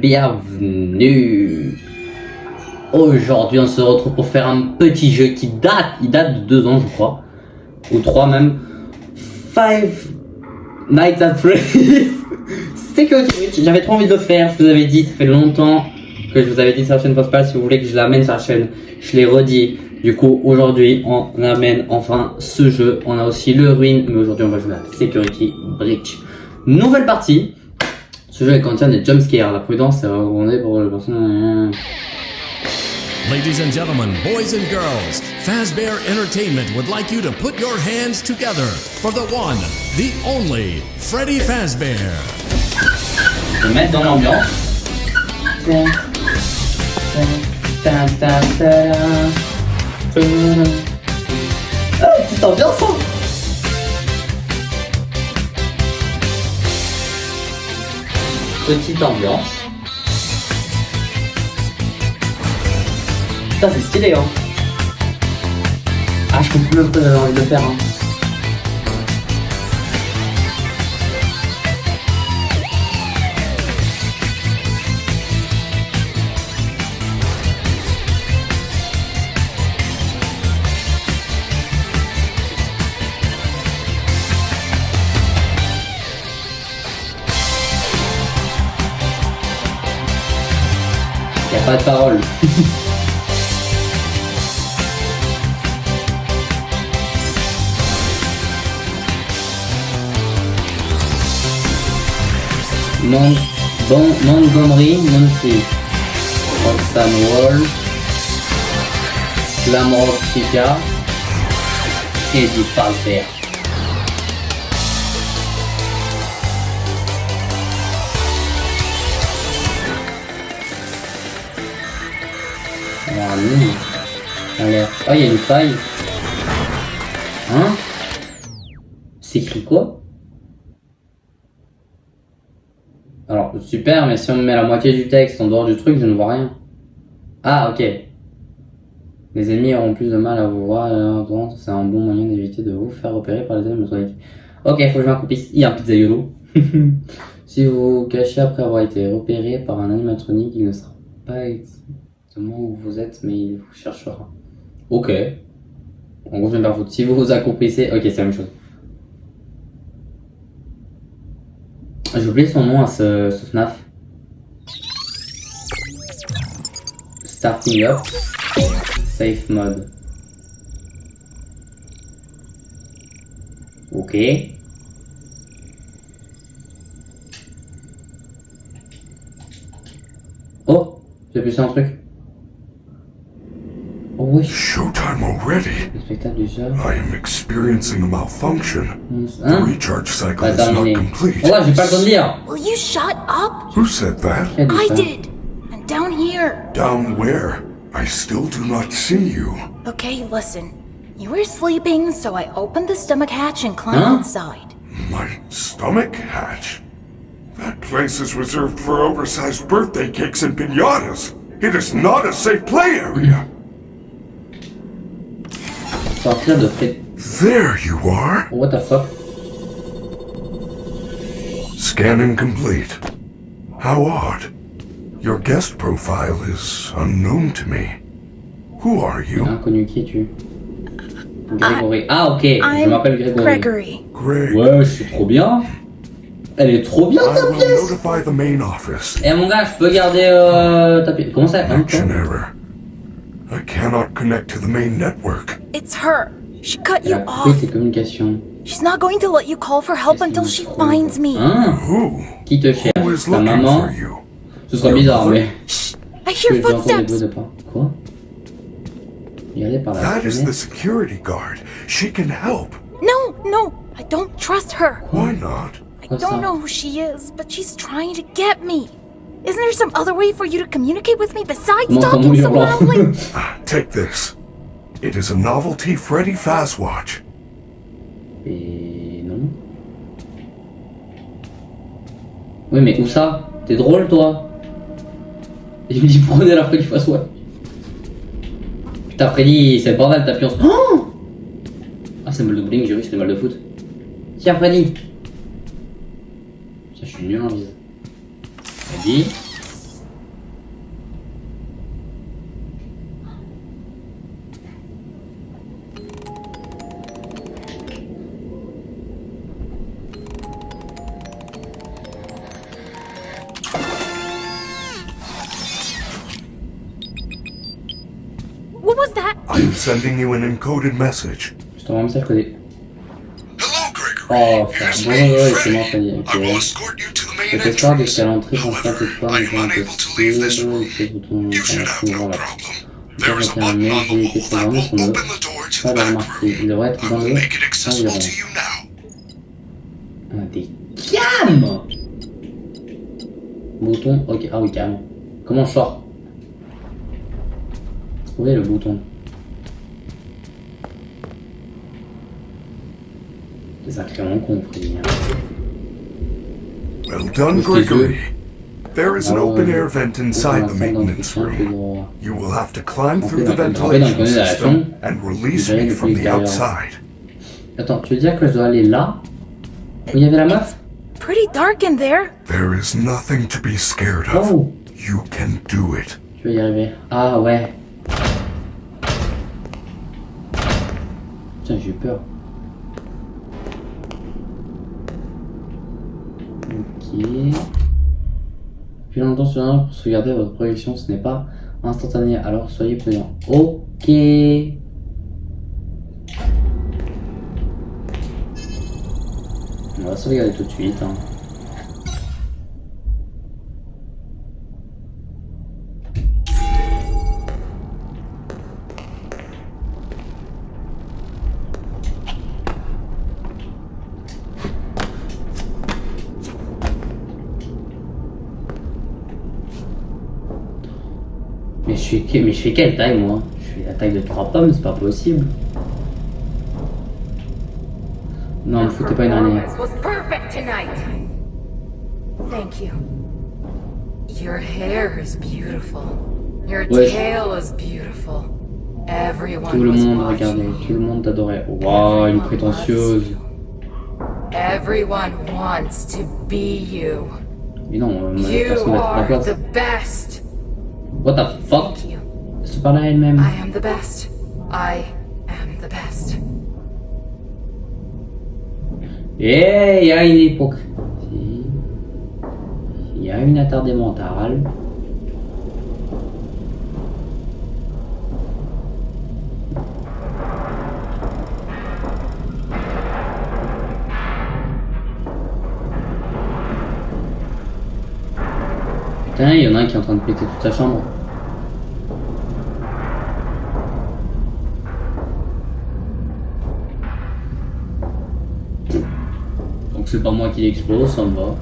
bienvenue. Aujourd'hui on se retrouve pour faire un petit jeu qui date de 2 ans je crois, ou 3 même. Five Nights at Freddy's Security Breach. J'avais trop envie de le faire, je vous avais dit, ça fait longtemps que je vous avais dit sur la chaîne principale, si vous voulez que je l'amène sur la chaîne, je l'ai redit. Du coup aujourd'hui on amène enfin ce jeu, on a aussi le Ruin, mais aujourd'hui on va jouer à Security Breach. Nouvelle partie. Ce jeu contient des jumpscares, la prudence c'est recommandé pour le personnage. Ladies and gentlemen, boys and girls, Fazbear Entertainment would like you to put your hands together for the one, the only, Freddy Fazbear. Je vais mettre dans l'ambiance. Ah, petite ambiance hein. Petite ambiance. Putain, c'est stylé hein. Ah, je comprends le peu envie de le faire hein. Y a pas de parole. Montgomery, Monty, Roxanne Wall, Slamrock Chica, Eddie Fazbear. Alors, alerte. Oh, il y a une faille. Hein? C'est écrit quoi? Alors, super, mais si on met la moitié du texte en dehors du truc, je ne vois rien. Ah, ok. Les ennemis auront plus de mal à vous voir, c'est un bon moyen d'éviter de vous faire repérer par les ennemis électroniques. Ok, faut que je m'accroupisse. Il y a un pizzaiolo. Si vous vous cachez après avoir été repéré par un animatronique, il ne sera pas exactement où vous êtes, mais il vous cherchera. Ok. En gros, je vais me faire foutre. Si vous vous accroupissez, ok, c'est la même chose. J'ai oublié son nom à ce FNAF. Starting up. Safe mode. Ok. Oh, j'ai appuyé sur un truc. Oh oui. Showtime already. Le spectacle du jeu. I am experiencing a malfunction. The Hein? recharge cycle Pas is not terminé. complete. Oh là, j'ai pas le temps de lire. Will you shut up? Who said that? Qui a dit I ça? did. And down here. Down where? I still do not see you. Okay, listen. You were sleeping, so I opened the stomach hatch and climbed Huh? inside. My stomach hatch? That place is reserved for oversized birthday cakes and piñatas. It is not a safe play area. Sortir de fait. There you are. What the fuck? Scanning complete. How odd. Your guest profile is unknown to me. Who are you? Inconnu, qui es-tu? Grégory. Ah ok, je m'appelle Grégory. Gregory. Greg. Ouais, je suis trop bien. Elle est trop bien I ta will pièce. notify the main office. Eh mon gars, je peux garder ta pièce. Comment ça? Connection error. I cannot connect to the main network. It's her. She cut Elle you a coupé off. tes communications. She's not going to let you call for help until she finds me. Hein? Who? Qui te cherche? Who is Ta looking maman? for you? Ce serait bizarre, mais... Shh! I que hear j'ai encore des bruits footsteps. de pas. Quoi? Regardez par la That is the fenêtre. security guard. She can help. No, I don't trust her. Why not? I What's that? don't know who she is, but she's trying to get me. Isn't there some other way for you to communicate with me besides Comment talking so hurlant? loudly? Take this. It is a novelty Freddy Fazwatch. Et non. Oui, mais où ça? T'es drôle, toi? Il me dit prenez la Freddy face, ouais. Putain, Freddy, c'est le bordel, t'appuies en... Oh, ah, c'est mal de bowling, j'ai vu, c'est mal de foot. Tiens, Freddy. Tiens, je suis nul en vise. Freddy. I'm sending you an encoded message. Je t'envoie un message codé. Hello, Gregory. Oh, frère, Here's bon, me, ouais, c'est Freddy. moi, Freddy, I ok. will escort you to the main Cette histoire de entrance. qu'à l'entrée principale, However, toutefois, I n'est am pas unable to leave this impossible. room. C'est bouton You should have no voilà. problem. Je There is a vais faire un button mail, on the j'ai été wall that programmé will sur le open the door to pas the le back remarquer. Il room. devrait être I dans will le make it accessible environ. to you now. Ah, des calmes. Bouton, ok, ah oui, calme. Comment je sors? Où est le bouton? C'est sacrément con, Freddy. Well done, Excuse Gregory. There is an Alors, open air vent inside the maintenance room. room. You will have to climb En through fait, the dans ventilation le system and release vous allez me depuis from the l'extérieur. outside. Attends, tu veux dire que je dois aller là? Où il y avait la meuf? Pretty dark in there. There is nothing to be scared of. Oh! You can do it. Tu vas y arriver. Ah ouais. Putain, j'ai eu peur. Ok. Puis longtemps sur un pour sauvegarder votre projection, ce n'est pas instantané, alors soyez prudent. Ok. On va sauvegarder tout de suite. Hein. Mais je fais quelle taille moi? Je fais la taille de 3 pommes, c'est pas possible. Non, ne foutez pas une araignée. Performance was perfect tonight. Thank you. Your hair is beautiful. Your Ouais. tail is beautiful. Everyone Tout le was monde watching regardait, you. tout le monde t'adorait. Waouh, une prétentieuse. Everyone wants to be you. Mais non, You personne n'a la are place. the best. What the fuck? Thank you. Elle se parle à elle-même. I am the best. I am the best. Et il y a une hypocrisie. Il y a une attardée mentale. Putain, il y en a un qui est en train de péter toute sa chambre. Donc c'est pas moi qui l'explose, ça me va.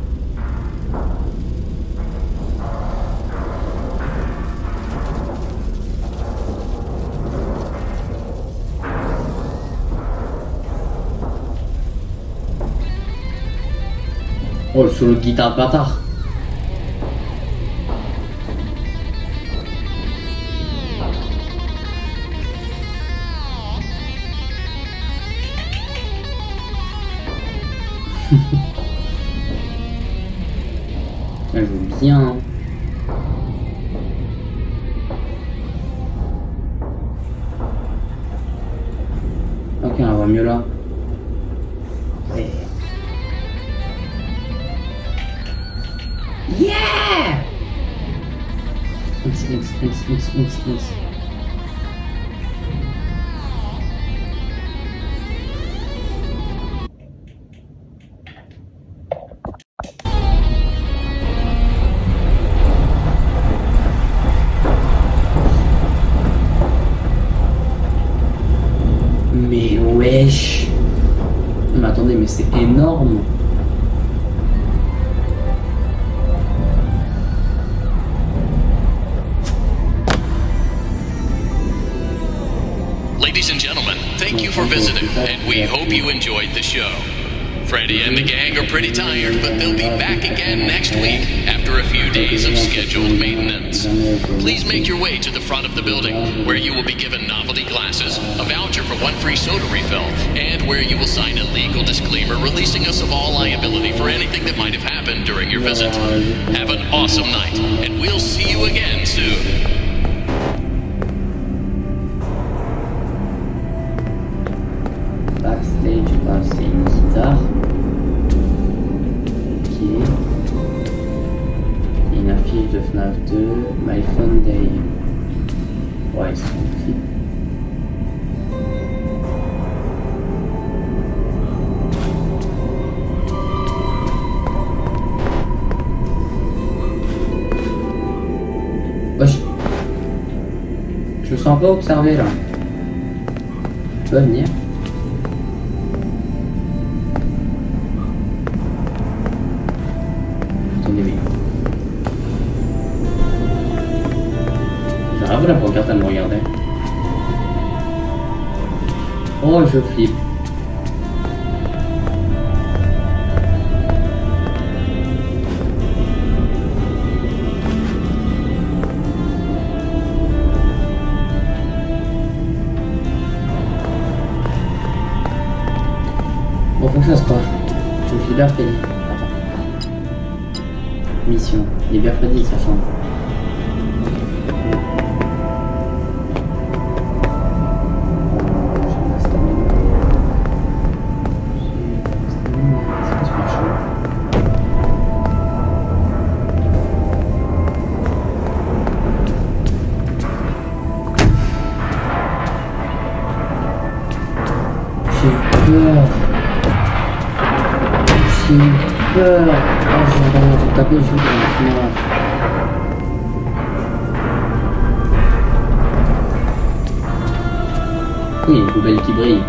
Oh, le solo de guitare de bâtard. Elle joue bien. Ok, on la voit mieux là. Ouais. Yeah! Oups. Mais wesh! Mais attendez, mais c'est énorme! Ladies and gentlemen, thank you for visiting, and we hope you enjoyed the show. Freddy and the gang are pretty tired, but they'll be back again next week after a few days of scheduled maintenance. Please make your way to the front of the building, where you will be given novelty glasses, a voucher for 1 free soda refill, and where you will sign a legal disclaimer releasing us of all liability for anything that might have happened during your visit. Have an awesome night, and we'll see you again soon. Backstage, bah, c'est une guitare. Ok. Et une affiche de FNAF 2, My Fun Day. Ouais, ils sont Wesh. Je me sens un peu observé là. Tu peux venir? Attendez, oui. J'arrive la pancarte à me regarder. Oh, je flippe. Bon, faut que ça se passe. Je suis libère Freddy. Attends. Mission. Libère Freddy de sa chambre. J'ai peur. Oh, j'ai vraiment tout tapé, je suis dans le final. Oui, une poubelle qui brille.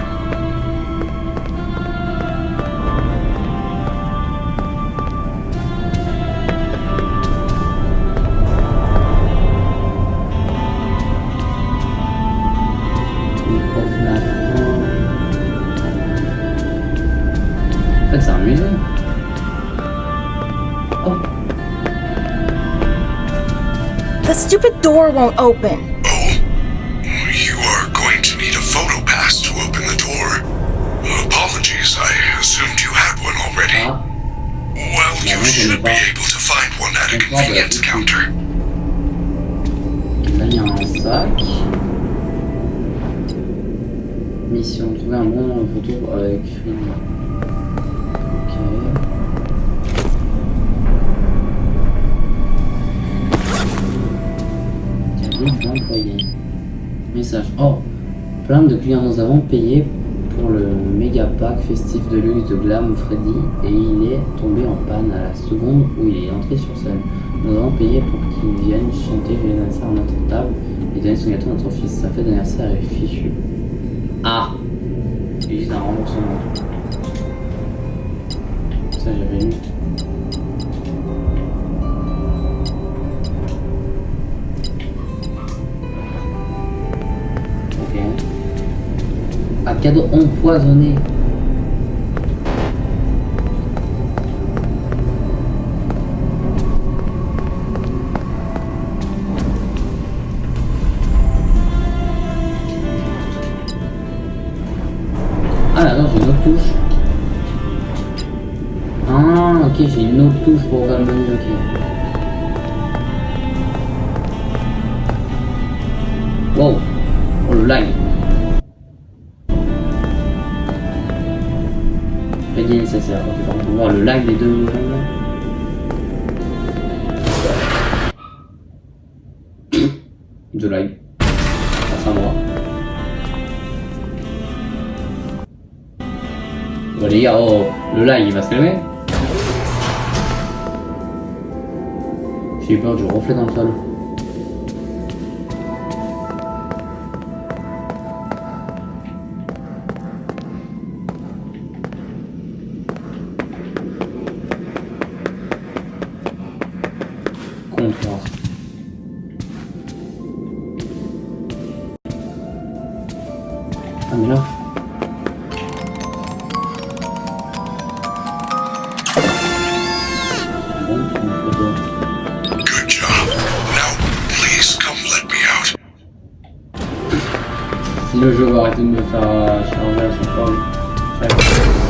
En fait, c'est un musée. Oh. The stupid door won't open. You are going to need a photo pass to open the door. Apologies, I assumed you had one already. Ah. Well, you should be able to find one at a convenience counter. Là, il y a un sac. Mission, trouver un bon photo avec Freddy. Ok. Cadeau d'employé. Message. Oh, plein de clients, nous avons payé pour le méga pack festif de luxe de Glam Freddy et il est tombé en panne à la seconde où il est entré sur scène. Nous avons payé pour qu'il vienne chanter joyeux anniversaire à notre table et donner son gâteau à notre fils. Sa fête d'anniversaire est fichue. Ah, c'est juste un remboursement. Ça j'avais lu. Ok. Un cadeau empoisonné. Ah là, non, j'ai une autre touche. Ah, ok, j'ai une autre touche pour ouvrir le menu, ok. Wow, oh le lag. Freddy nécessaire, ok, on peut voir le lag des deux mouvements. De lag. Passe à moi. Bon les gars, oh, le lag il va se calmer. J'ai eu peur du reflet dans le sol. Comptoir. Ah mais là. Good job. Now, please come let me out. Si le jeu va arrêter de me faire charger à chaque fois.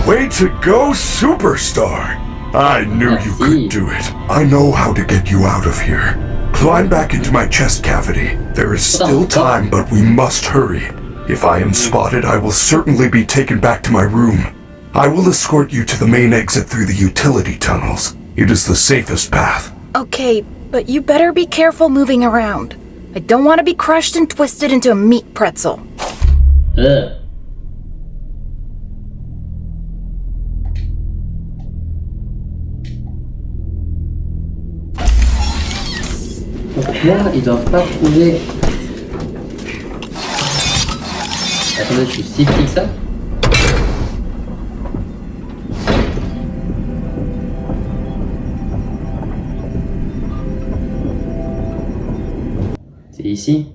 Way to go, superstar! I knew you could do it. I know how to get you out of here. Climb back into my chest cavity. There is still time, but we must hurry. If I am spotted, I will certainly be taken back to my room. I will escort you to the main exit through the utility tunnels. It is the safest path. Okay, but you better be careful moving around. I don't want to be crushed and twisted into a meat pretzel. Ugh. Ok. Quoi? Ils doivent pas trouver... Attendez, je suis si petit que ça? C'est ici?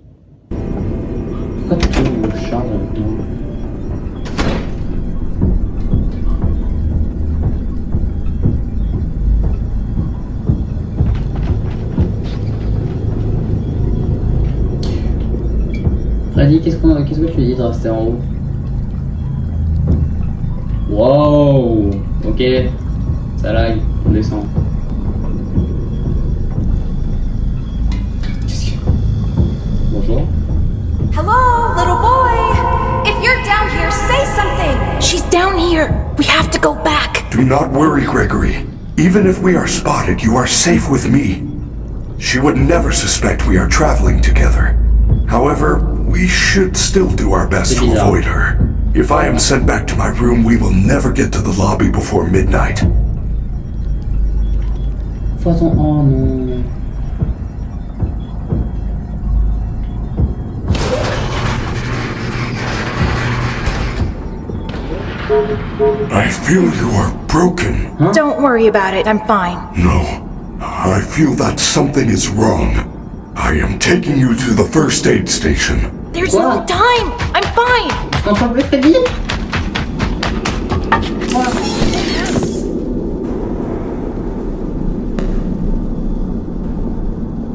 Pourquoi tout change maintenant? Freddy, qu'est-ce que tu dis de rester en haut? Wow! Ok, ça lag, on descend. Bonjour. Hello, little boy! If you're down here, say something! She's down here. We have to go back. Do not worry, Gregory. Even if we are spotted, you are safe with me. She would never suspect we are traveling together. However, we should still do our best to avoid her. If I am sent back to my room, we will never get to the lobby before midnight. Oh non. I feel you are broken. Don't worry about it. I'm fine. No, I feel that something is wrong. I am taking you to the first aid station. There's no What? time. I'm fine. On s'en peut très vite.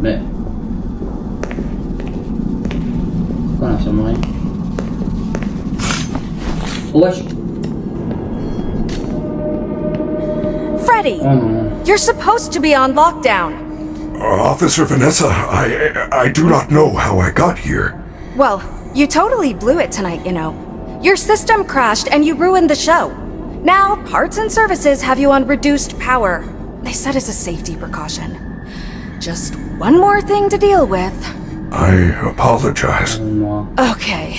Mais... Pourquoi l'infirmerie? Oh wesh. Freddy! Oh non. You're supposed to be on lockdown. Officer Vanessa, I do not know how I got here. Well, you totally blew it tonight, you know. Your system crashed and you ruined the show. Now, parts and services have you on reduced power. They said it's a safety precaution. Just one more thing to deal with. I apologize. Moi. Okay.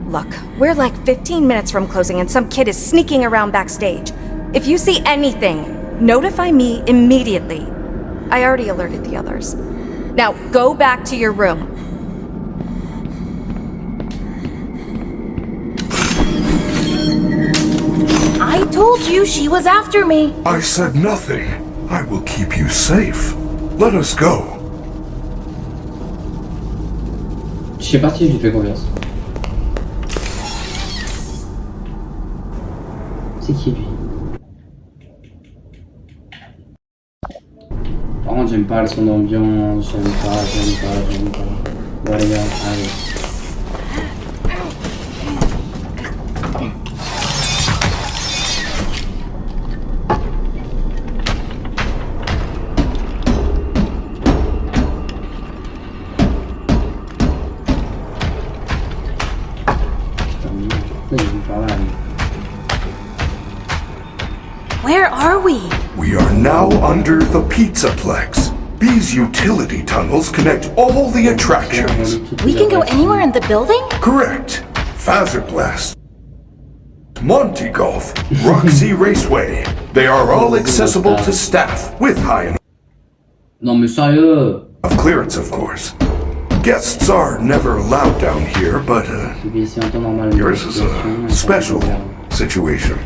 Look, we're like 15 minutes from closing and some kid is sneaking around backstage. If you see anything, notify me immediately. I already alerted the others. Now, go back to your room. I told you she was after me. I said nothing. I will keep you safe. Let us go. Je sais pas si je lui fais confiance. C'est qui lui? Par contre j'aime pas son ambiance, j'aime pas. Bon les gars, allez. Where are we? We are now under the Pizzaplex. These utility tunnels connect all the attractions. We can go anywhere in the building? Correct. Fazerblast, Monty Golf, Roxy Raceway. They are all accessible to staff with high Non mais sérieux. enough clearance, of course. Guests are never allowed down here, but Je vais essayer en temps normal. yours is a special situation.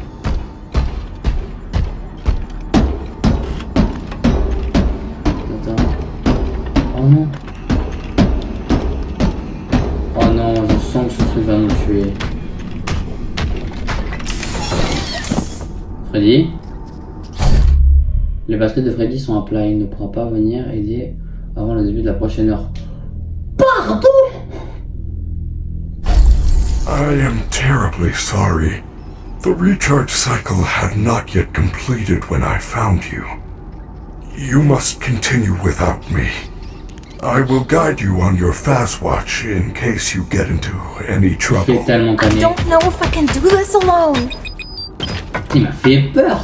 Oh non. Oh non, je sens que ce truc va nous tuer. Freddy? Les baskets de Freddy sont à plat, il ne pourra pas venir aider avant le début de la prochaine heure. Pardon? I am terribly sorry. The recharge cycle had not yet completed when I found you. You must continue without me. I will guide you on your fast watch in case you get into any Il fait trouble. tellement I connu. don't know if I can do this alone. Il m'a fait peur.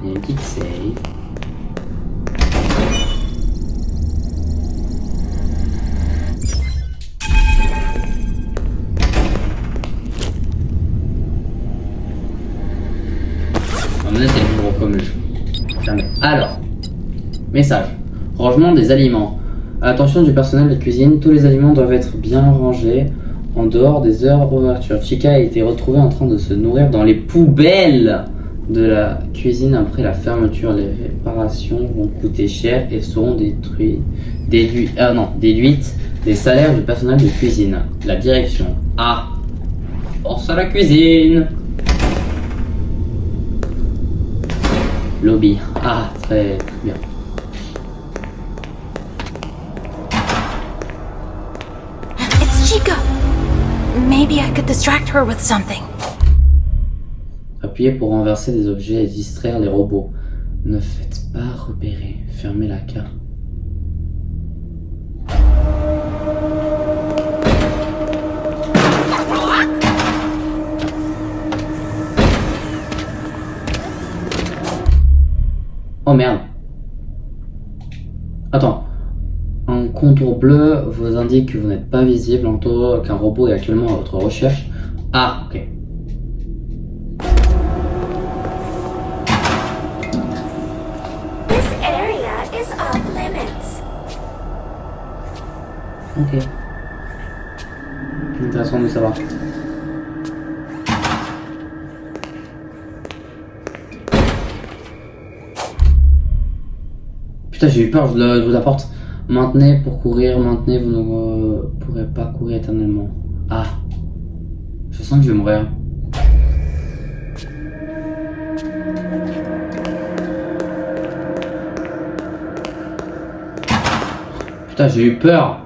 Il y a une petite save. Non mais là c'est gros comme le jeu. Jamais. Alors, message. Rangement des aliments. À l'attention du personnel de cuisine, tous les aliments doivent être bien rangés en dehors des heures d'ouverture. Chica a été retrouvée en train de se nourrir dans les poubelles de la cuisine après la fermeture. Les réparations vont coûter cher et seront déduites des salaires du personnel de cuisine. La direction A. Force à la cuisine. Lobby. Ah, très bien. It's Chica! Maybe I could distract her with something. Appuyez pour renverser des objets et distraire les robots. Ne faites pas repérer. Fermez la carte. Oh merde. Attends. Un contour bleu vous indique que vous n'êtes pas visible, entouré qu'un robot est actuellement à votre recherche. Ah, ok. This area is off limits. Ok. Intéressant de savoir. Putain, j'ai eu peur, je vous apporte. Maintenez pour courir, maintenez, vous ne pourrez pas courir éternellement. Ah. Je sens que je vais mourir. Putain, j'ai eu peur.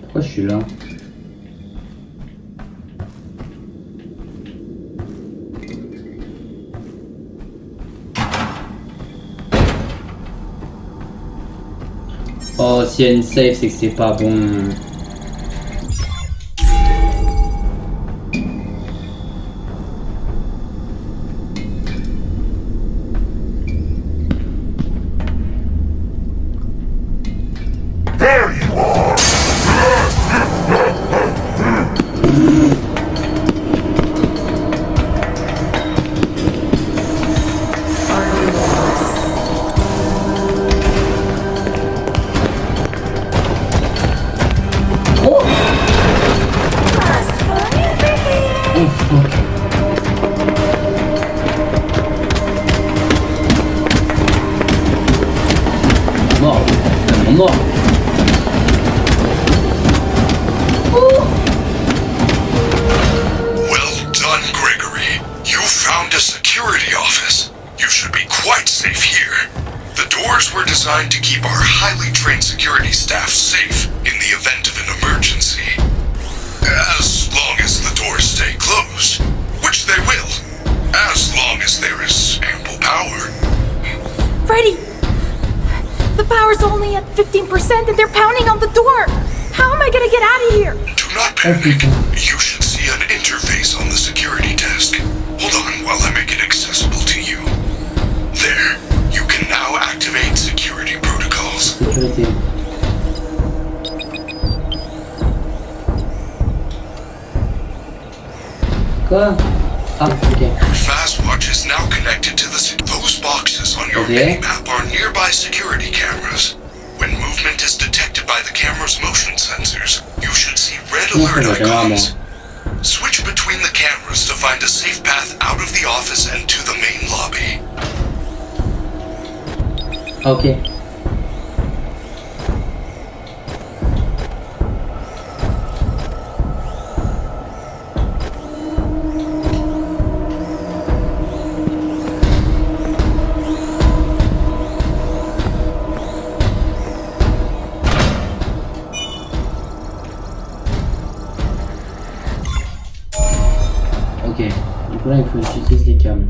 Pourquoi je suis là? Oh, s'il y a une save, c'est que c'est pas bon. There you are! Mort. Tellement mort. Well done, Gregory. You found a security office. You should be quite safe here. The doors were designed to keep our highly trained security staff safe in the event of an emergency. As long as the doors stay closed, which they will, as long as there is ample power. Freddy! The power's only at 15% and they're pounding on the door! How am I gonna get out of here? Do not panic. You should see an interface on the security desk. Hold on while I make it accessible to you. There, you can now activate security protocols. Sécurité. Quoi? Ah, ok. Your Fastwatch is now connected to those boxes on your Okay. map are nearby security cameras. When movement is detected by the camera's motion sensors, you should see red alert icons. Switch between the cameras to find a safe path out of the office and to the main lobby. Ah, ok. Ok, du coup là il faut que j'utilise les câbles.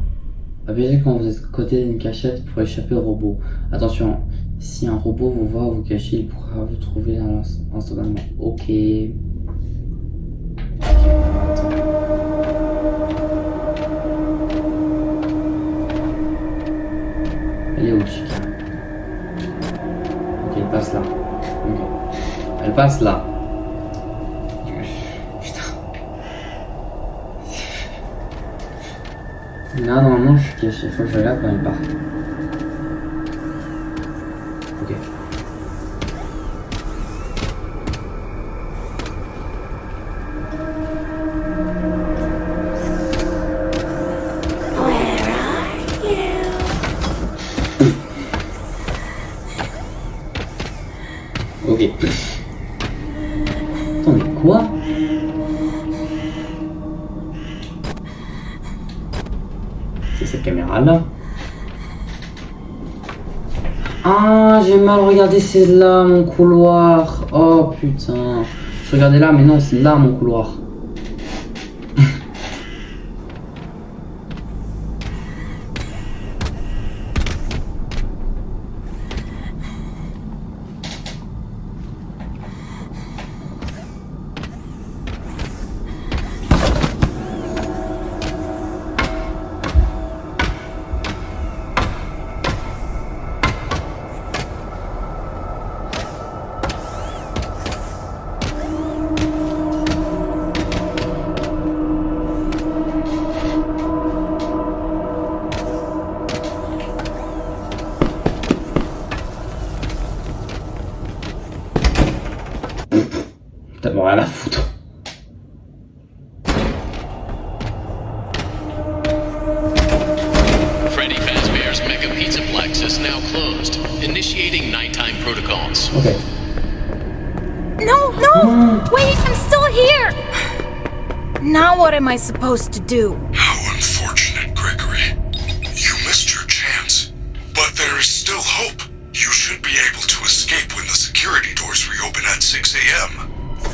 Appuyez quand vous êtes à côté d'une cachette pour échapper au robot. Attention, si un robot vous voit vous cacher, il pourra vous trouver instantanément. Ok. Elle est où, Chica? Elle passe là. Ok. Elle passe là. Putain. Là, normalement, je suis caché. Il faut que je regarde quand elle part. Ok. Where are you? Ok. Attends, mais quoi? C'est cette caméra là. Ah, j'ai mal regardé, c'est là mon couloir. Oh putain. Je regardais là, mais non, c'est là mon couloir. T'as rien à foutre. Freddy Fazbear's Mega Pizzaplex is now closed. Initiating nighttime protocols. Ok. No, no! Wait, I'm still here! Now what am I supposed to do? How unfortunate, Gregory. You missed your chance. But there is still hope. You should be able to escape when the security doors reopen at 6 a.m.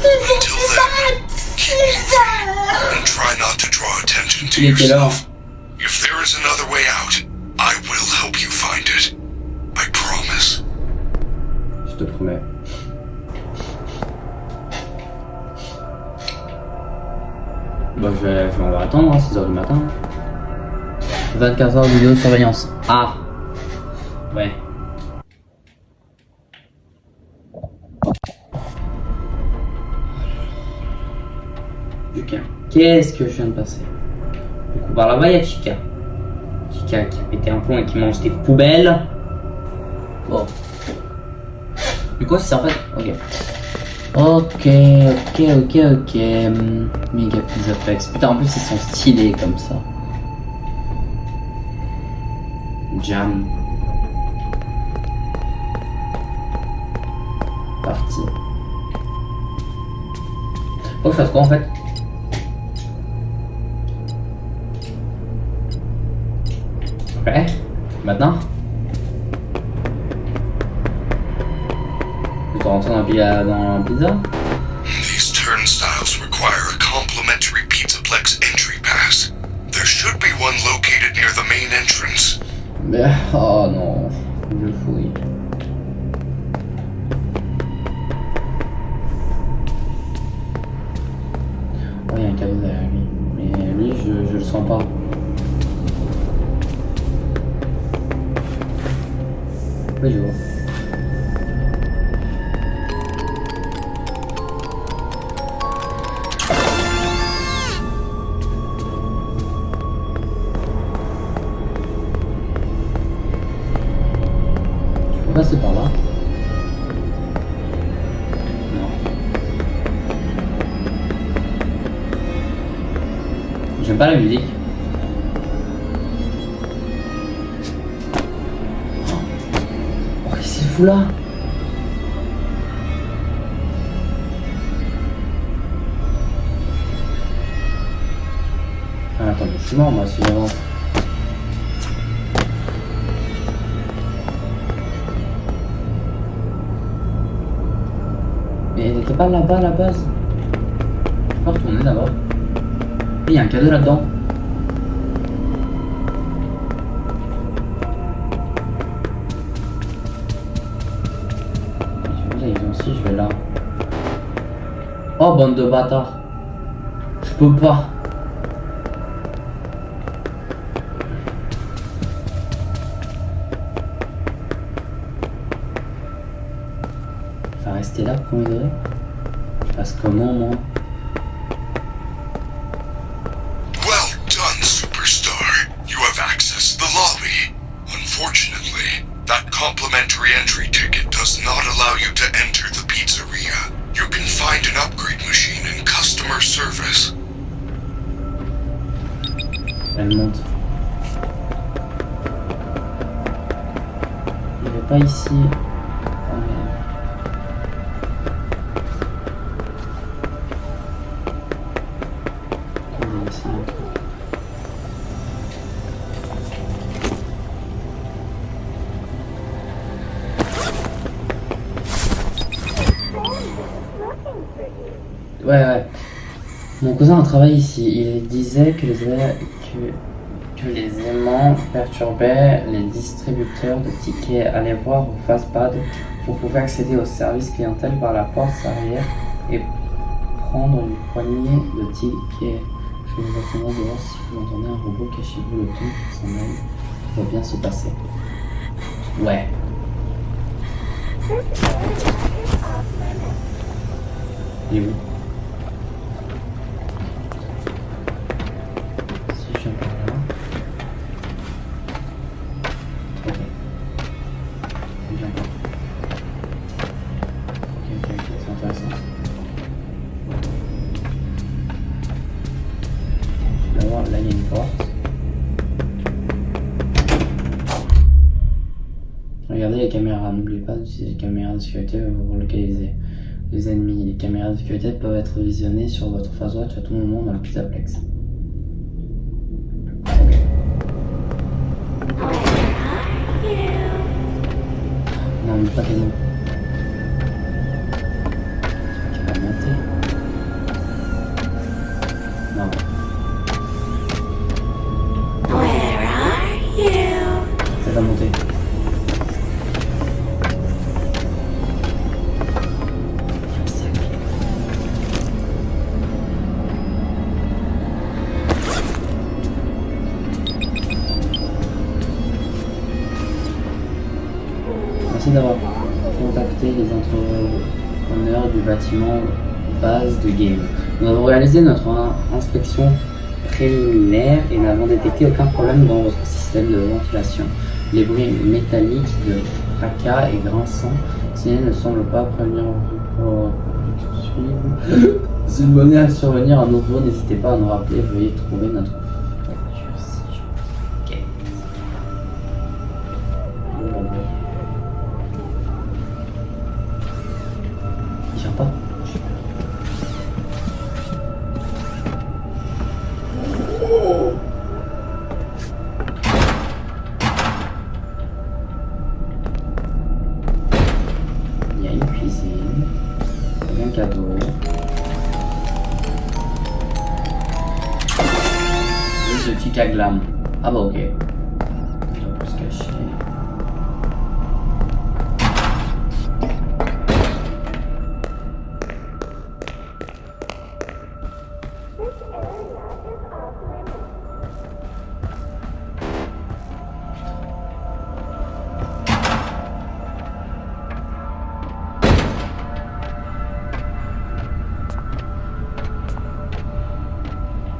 Until then, keep moving and try not to draw attention to Il était là. yourself. If there is another way out, I will help you find it. I promise. Je te promets. Bah on va attendre, hein, 6h du matin. 24 heures de vidéo de surveillance. Ah. Ouais. Putain, qu'est-ce que je viens de passer? Du coup, par là-bas, il y a Chica. Chica qui a pété un plomb et qui mange des poubelles. Bon. Du coup, c'est en fait... Ok. Ok. Mega Pizzaplex. Putain, en plus, ils sont stylés comme ça. Jam. Parti. Faut que je fasse quoi en fait? Ok. Maintenant? Je dois rentrer dans la pizza? These turnstiles require a complimentary Pizzaplex entry pass. There should be one located near the main entrance. Mais... Oh non. Je fouille. Oh, il y a un cadeau derrière lui. Mais lui, je le sens pas. Oui, je vois. Je peux passer par là. Non. J'aime pas la musique. Oh, qu'est-ce qu'il fout là? Ah, attends, mais je suis mort moi si j'avance. Mais elle était pas là-bas à la base. Je peux retourner là-bas. Et il y a un cadeau là-dedans. Ils ont aussi, je vais là. Oh, bande de bâtards. Je peux pas. rester là, premier degré? Je passe comment, moi? Well done, Superstar. You have accessed the lobby. Unfortunately, that complimentary entry ticket does not allow you to enter the pizzeria. You can find an upgrade machine in customer service. Elle monte. Il n'est pas ici. Oh merde. Il est ici, un truc. Ouais. Mon cousin a travaillé ici. Il disait que les aimants perturbaient les distributeurs de tickets. Allez voir au Fastpad. Vous pouvez accéder au service clientèle par la porte arrière et prendre une poignée de tickets. Je vous recommande de voir si vous entendez un robot. Cachez-vous le temps pour s'en aller. Tout va bien se passer. Ouais. Il est où? Si je viens par là. Ok. Il vient pas. Ok, c'est intéressant. D'abord, là il y a une porte. Regardez les caméras, n'oubliez pas d'utiliser les caméras de sécurité pour localiser les ennemis. Les caméras de sécurité peuvent être visionnées sur votre face watch à tout moment dans le Pizzaplex. Ok. Non, mais pas tellement. Tu vas monter. Non. Where are you? Ça va monter. Merci d'avoir contacté les entrepreneurs du bâtiment base de game. Nous avons réalisé notre inspection préliminaire et n'avons détecté aucun problème dans votre système de ventilation. Les bruits métalliques de fracas et grinçants signés ne semblent pas prévenir vos poursuivre. Si vous venez à survenir à nouveau, n'hésitez pas à nous rappeler. Veuillez trouver notre facture si je guette. Il vient pas. Il y a une cuisine. Il y a un cadeau. Et ce petit à glam. Ah bah ok. On peut se cacher.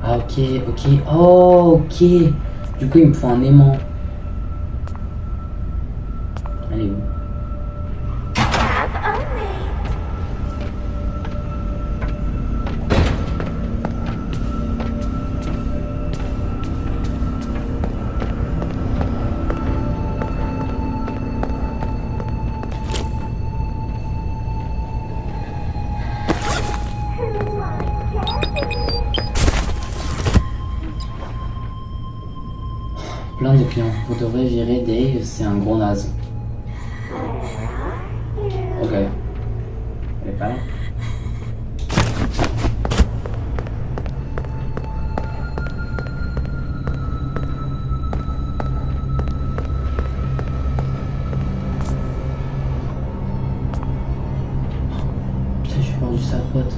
Ah ok, ok, oh ok. Du coup il me faut un aimant. Elle est où? Have only. Plein de clients. Vous devrez virer Dave, c'est un gros naze. Ok. Elle est pas là. Putain, j'ai perdu sa pote.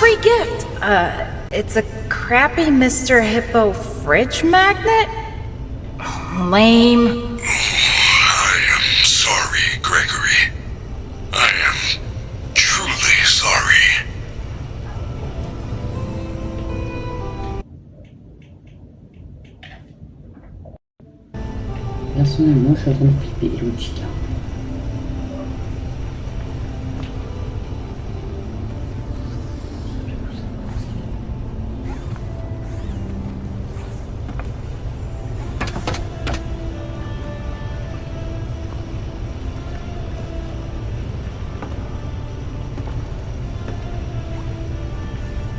free gift. It's a crappy Mr. Hippo fridge magnet? Lame. I am sorry, Gregory. I am truly sorry. Personnellement, je suis en train de flipper. Hello, Chica.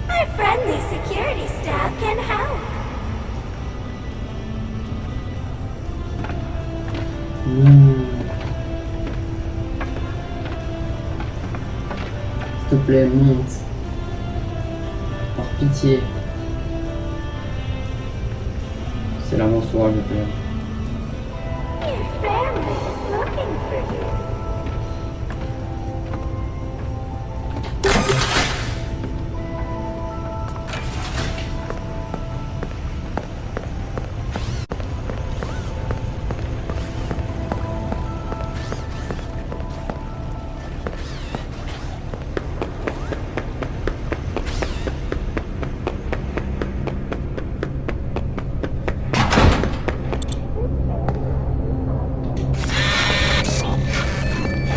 Our friendly security staff can help. S'il te plaît, monte. Par pitié. C'est la mensonge, je peux. Your family is looking for you.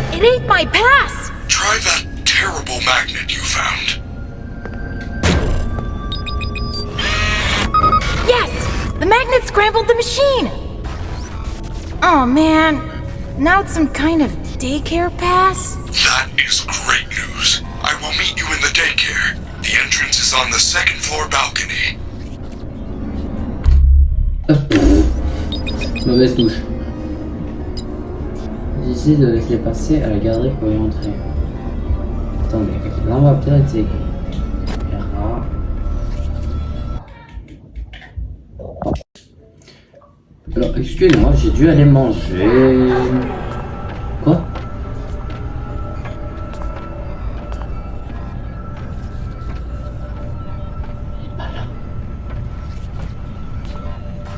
It ate my pass! Try that terrible magnet you found. Yes! The magnet scrambled the machine! Oh man, now it's some kind of daycare pass? That is great news. I will meet you in the daycare. The entrance is on the second floor balcony. Mauvaise touche. J'essaie de laisser passer à la galerie pour y entrer. Attendez, là on va peut-être essayer. Alors, excusez-moi, j'ai dû aller manger. Quoi? Il est pas là.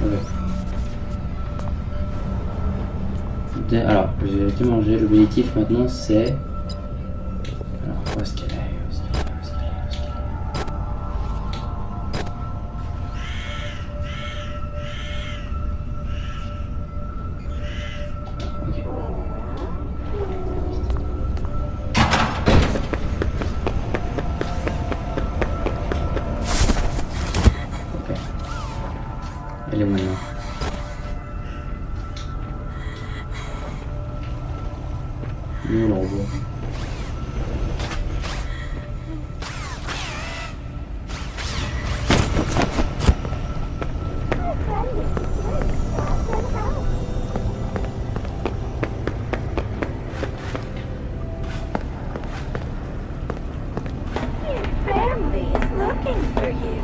Ouais. Alors, j'ai été manger. L'objectif maintenant c'est. Alors, où est-ce qu'elle est? Où est-ce qu'elle est? Où est-ce qu'elle est? Où est-ce qu'elle est? Ok. Ok. Elle est maintenant. Nous le robot. Your family is looking for you.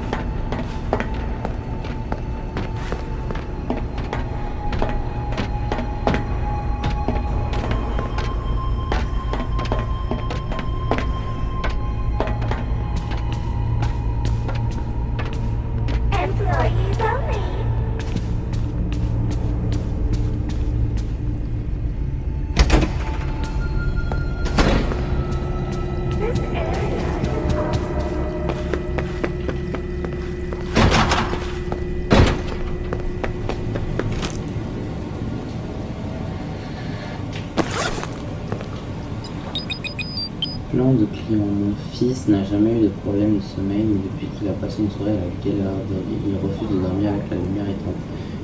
Employees only. This area Plan de client. Mon fils n'a jamais eu de problème de sommeil, mais depuis qu'il a passé une soirée à laquelle il refuse de dormir avec la lumière éteinte.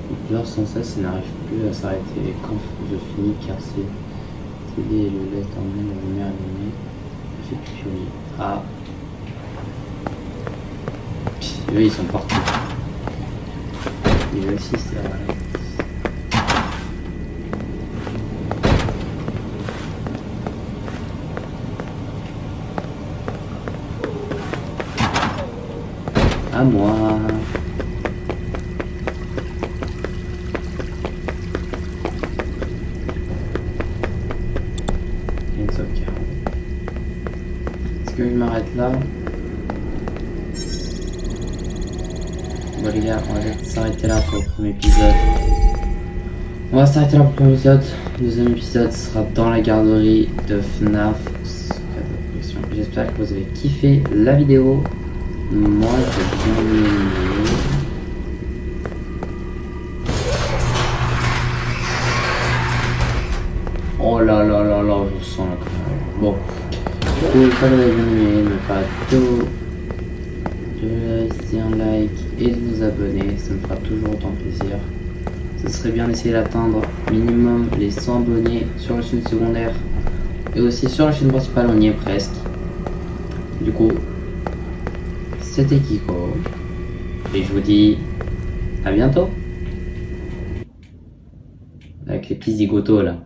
Il pleure sans cesse et n'arrive plus à s'arrêter. Et quand je finis, car c'est Teddy et le laisse dormir, la lumière allumée, je fais pipi au lit. Ah. Pis, eux ils sont partis. Et eux aussi c'est à moi. Une sauvegarde. Est-ce qu'il m'arrête là? Bon les gars, on va s'arrêter là pour le premier épisode. On va s'arrêter là pour le premier épisode. Le deuxième épisode sera dans la garderie de FNAF. J'espère que vous avez kiffé la vidéo. Moi j'ai bien aimé. Oh là là là là, je sens la caméra. Bon. J'espère que vous avez bien aimé, mais pas tout. De laisser un like et de vous abonner, ça me fera toujours autant plaisir. Ce serait bien d'essayer d'atteindre minimum les 100 abonnés sur la chaîne secondaire et aussi sur la chaîne principale, on y est presque. Du coup, c'était Kiko et je vous dis à bientôt avec les petits zigotos là.